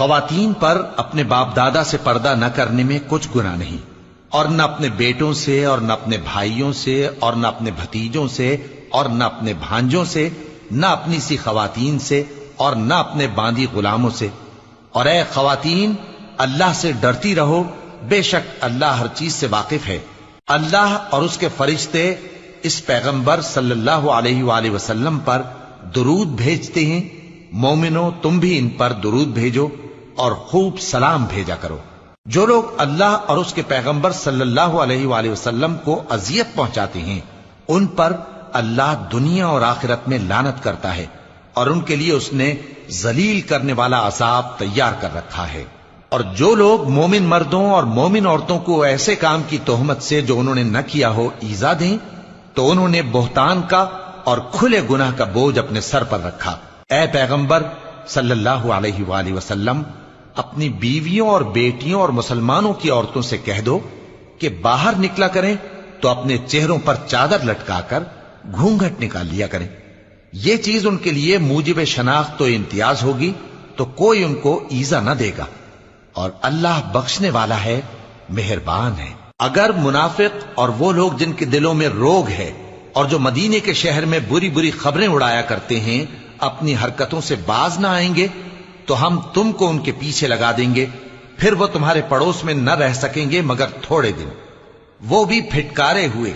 خواتین پر اپنے باپ دادا سے پردہ نہ کرنے میں کچھ گناہ نہیں، اور نہ اپنے بیٹوں سے، اور نہ اپنے بھائیوں سے، اور نہ اپنے بھتیجوں سے، اور نہ اپنے بھانجوں سے، نہ اپنی سی خواتین سے، اور نہ اپنے باندی غلاموں سے۔ اور اے خواتین، اللہ سے ڈرتی رہو، بے شک اللہ ہر چیز سے واقف ہے۔ اللہ اور اس کے فرشتے اس پیغمبر صلی اللہ علیہ وآلہ وسلم پر درود بھیجتے ہیں، مومنو تم بھی ان پر درود بھیجو اور خوب سلام بھیجا کرو۔ جو لوگ اللہ اور اس کے پیغمبر صلی اللہ علیہ وآلہ وسلم کو اذیت پہنچاتے ہیں، ان پر اللہ دنیا اور آخرت میں لعنت کرتا ہے، اور ان کے لیے اس نے ذلیل کرنے والا عذاب تیار کر رکھا ہے۔ اور جو لوگ مومن مردوں اور مومن عورتوں کو ایسے کام کی تہمت سے جو انہوں نے نہ کیا ہو ایذا دیں، تو انہوں نے بہتان کا اور کھلے گناہ کا بوجھ اپنے سر پر رکھا۔ اے پیغمبر صلی اللہ علیہ وآلہ وسلم، اپنی بیویوں اور بیٹیوں اور مسلمانوں کی عورتوں سے کہہ دو کہ باہر نکلا کریں تو اپنے چہروں پر چادر لٹکا کر گھونگھٹ نکال لیا کریں۔ یہ چیز ان کے لیے موجب شناخت و امتیاز ہوگی تو کوئی ان کو ایذا نہ دے گا، اور اللہ بخشنے والا ہے، مہربان ہے۔ اگر منافق اور وہ لوگ جن کے دلوں میں روگ ہے اور جو مدینے کے شہر میں بری بری خبریں اڑایا کرتے ہیں اپنی حرکتوں سے باز نہ آئیں گے تو ہم تم کو ان کے پیچھے لگا دیں گے، پھر وہ تمہارے پڑوس میں نہ رہ سکیں گے مگر تھوڑے دن، وہ بھی پھٹکارے ہوئے،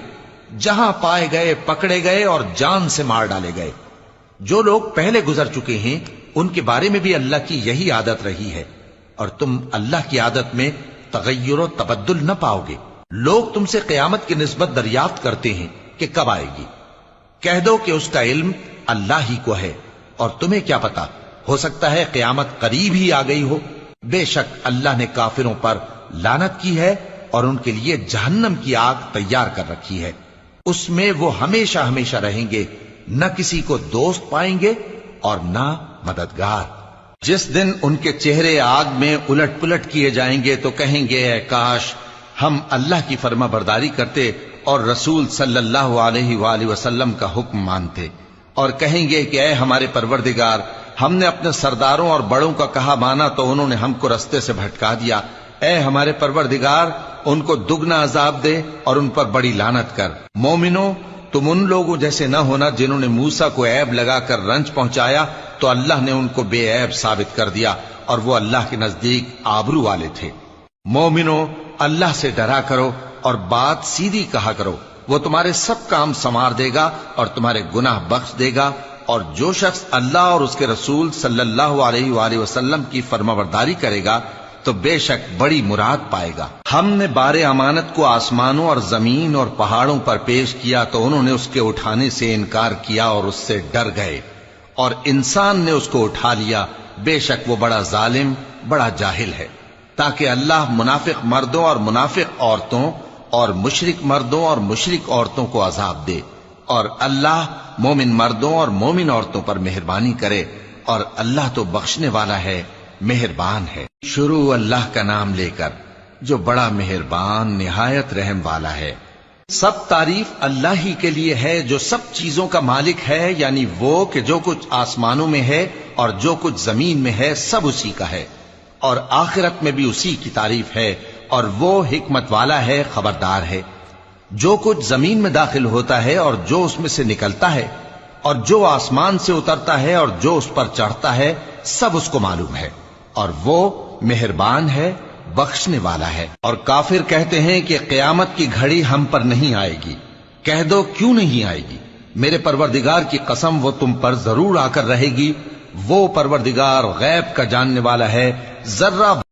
جہاں پائے گئے پکڑے گئے اور جان سے مار ڈالے گئے۔ جو لوگ پہلے گزر چکے ہیں ان کے بارے میں بھی اللہ کی یہی عادت رہی ہے، اور تم اللہ کی عادت میں تغیر و تبدل نہ پاؤ گے۔ لوگ تم سے قیامت کی نسبت دریافت کرتے ہیں کہ کب آئے گی، کہہ دو کہ اس کا علم اللہ ہی کو ہے، اور تمہیں کیا پتا، ہو سکتا ہے قیامت قریب ہی آ گئی ہو۔ بے شک اللہ نے کافروں پر لعنت کی ہے اور ان کے لیے جہنم کی آگ تیار کر رکھی ہے، اس میں وہ ہمیشہ ہمیشہ رہیں گے، نہ کسی کو دوست پائیں گے اور نہ مددگار۔ جس دن ان کے چہرے آگ میں الٹ پلٹ کیے جائیں گے تو کہیں گے اے کاش ہم اللہ کی فرما برداری کرتے اور رسول صلی اللہ علیہ وآلہ وسلم کا حکم مانتے، اور کہیں گے کہ اے ہمارے پروردگار، ہم نے اپنے سرداروں اور بڑوں کا کہا مانا تو انہوں نے ہم کو رستے سے بھٹکا دیا۔ اے ہمارے پروردگار، ان کو دگنا عذاب دے اور ان پر بڑی لعنت کر۔ مومنو، تم ان لوگوں جیسے نہ ہونا جنہوں نے موسیٰ کو عیب لگا کر رنج پہنچایا تو اللہ نے ان کو بے عیب ثابت کر دیا، اور وہ اللہ کے نزدیک آبرو والے تھے۔ مومنو، اللہ سے ڈرا کرو اور بات سیدھی کہا کرو، وہ تمہارے سب کام سنوار دے گا اور تمہارے گناہ بخش دے گا، اور جو شخص اللہ اور اس کے رسول صلی اللہ علیہ وآلہ وسلم کی فرمانبرداری کرے گا تو بے شک بڑی مراد پائے گا۔ ہم نے بار امانت کو آسمانوں اور زمین اور پہاڑوں پر پیش کیا تو انہوں نے اس کے اٹھانے سے انکار کیا اور اس سے ڈر گئے، اور انسان نے اس کو اٹھا لیا، بے شک وہ بڑا ظالم، بڑا جاہل ہے۔ تاکہ اللہ منافق مردوں اور منافق عورتوں اور مشرک مردوں اور مشرک عورتوں کو عذاب دے، اور اللہ مومن مردوں اور مومن عورتوں پر مہربانی کرے، اور اللہ تو بخشنے والا ہے، مہربان ہے۔ شروع اللہ کا نام لے کر جو بڑا مہربان نہایت رحم والا ہے۔ سب تعریف اللہ ہی کے لیے ہے جو سب چیزوں کا مالک ہے، یعنی وہ کہ جو کچھ آسمانوں میں ہے اور جو کچھ زمین میں ہے سب اسی کا ہے، اور آخرت میں بھی اسی کی تعریف ہے، اور وہ حکمت والا ہے، خبردار ہے۔ جو کچھ زمین میں داخل ہوتا ہے اور جو اس میں سے نکلتا ہے، اور جو آسمان سے اترتا ہے اور جو اس پر چڑھتا ہے، سب اس کو معلوم ہے، اور وہ مہربان ہے، بخشنے والا ہے۔ اور کافر کہتے ہیں کہ قیامت کی گھڑی ہم پر نہیں آئے گی۔ کہہ دو کیوں نہیں آئے گی؟ میرے پروردگار کی قسم وہ تم پر ضرور آ کر رہے گی، وہ پروردگار غیب کا جاننے والا ہے، ذرہ